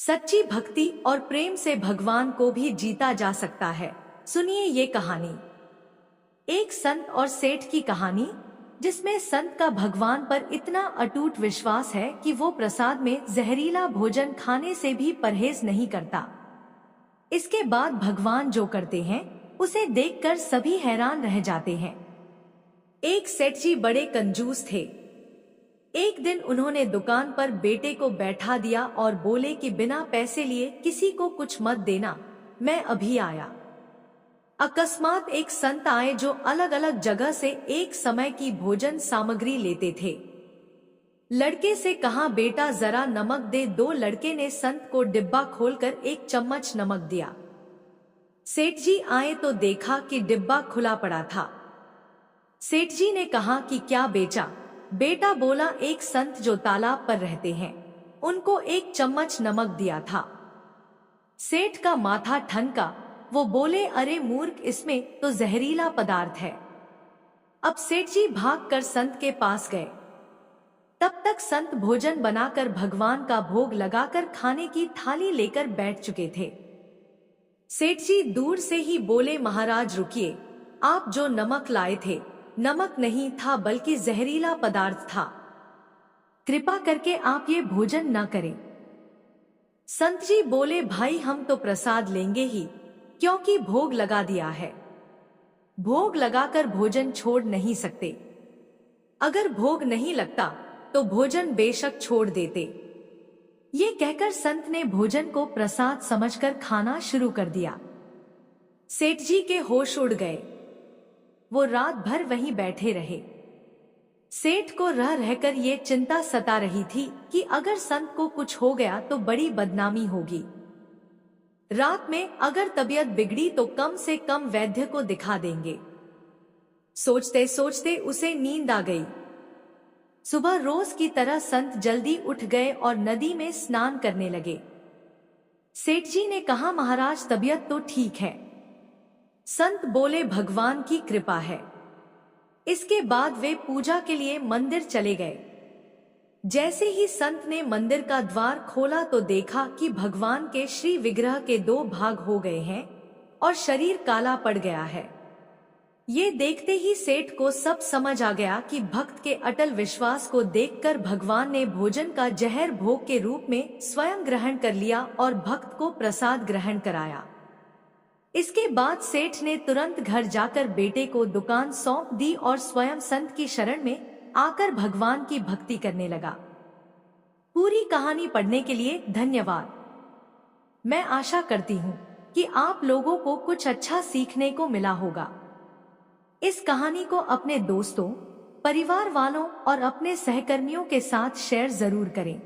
सच्ची भक्ति और प्रेम से भगवान को भी जीता जा सकता है। सुनिए ये कहानी। एक संत और सेठ की कहानी, जिसमें संत का भगवान पर इतना अटूट विश्वास है कि वो प्रसाद में जहरीला भोजन खाने से भी परहेज नहीं करता। इसके बाद भगवान जो करते हैं उसे देखकर सभी हैरान रह जाते हैं। एक सेठ जी बड़े कंजूस थे। एक दिन उन्होंने दुकान पर बेटे को बैठा दिया और बोले कि बिना पैसे लिए किसी को कुछ मत देना, मैं अभी आया। अकस्मात एक संत आए जो अलग अलग जगह से एक समय की भोजन सामग्री लेते थे। लड़के से कहा, बेटा जरा नमक दे। दो लड़के ने संत को डिब्बा खोलकर एक चम्मच नमक दिया। सेठ जी आए तो देखा कि डिब्बा खुला पड़ा था। सेठ जी ने कहा कि क्या बेचा? बेटा बोला, एक संत जो तालाब पर रहते हैं उनको एक चम्मच नमक दिया था। सेठ का माथा ठनका। वो बोले, अरे मूर्ख, इसमें तो जहरीला पदार्थ है। अब सेठ जी भागकर संत के पास गए। तब तक संत भोजन बनाकर भगवान का भोग लगाकर खाने की थाली लेकर बैठ चुके थे। सेठ जी दूर से ही बोले, महाराज रुकिए, आप जो नमक लाए थे नमक नहीं था बल्कि जहरीला पदार्थ था। कृपा करके आप ये भोजन न करें। संत जी बोले, भाई हम तो प्रसाद लेंगे ही, क्योंकि भोग लगा दिया है। भोग लगाकर भोजन छोड़ नहीं सकते। अगर भोग नहीं लगता तो भोजन बेशक छोड़ देते। ये कहकर संत ने भोजन को प्रसाद समझकर खाना शुरू कर दिया। सेठ जी के होश उड़ गए। वो रात भर वहीं बैठे रहे। सेठ को रह रहकर ये चिंता सता रही थी कि अगर संत को कुछ हो गया तो बड़ी बदनामी होगी। रात में अगर तबीयत बिगड़ी तो कम से कम वैद्य को दिखा देंगे। सोचते सोचते उसे नींद आ गई। सुबह रोज की तरह संत जल्दी उठ गए और नदी में स्नान करने लगे। सेठ जी ने कहा, महाराज तबीयत तो ठीक है। संत बोले, भगवान की कृपा है। इसके बाद वे पूजा के लिए मंदिर चले गए। जैसे ही संत ने मंदिर का द्वार खोला तो देखा कि भगवान के श्री विग्रह के दो भाग हो गए हैं और शरीर काला पड़ गया है। ये देखते ही सेठ को सब समझ आ गया कि भक्त के अटल विश्वास को देखकर भगवान ने भोजन का जहर भोग के रूप में स्वयं ग्रहण कर लिया और भक्त को प्रसाद ग्रहण कराया। इसके बाद सेठ ने तुरंत घर जाकर बेटे को दुकान सौंप दी और स्वयं संत की शरण में आकर भगवान की भक्ति करने लगा। पूरी कहानी पढ़ने के लिए धन्यवाद। मैं आशा करती हूँ कि आप लोगों को कुछ अच्छा सीखने को मिला होगा। इस कहानी को अपने दोस्तों, परिवार वालों और अपने सहकर्मियों के साथ शेयर जरूर करें।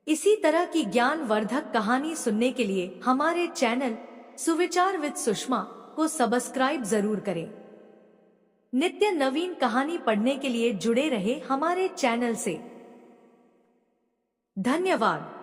इसी तरह की ज्ञानवर्धक कहानी सुनने के लिए हमारे चैनल सुविचार विद सुषमा को सब्सक्राइब जरूर करें। नित्य नवीन कहानी पढ़ने के लिए जुड़े रहे हमारे चैनल से। धन्यवाद।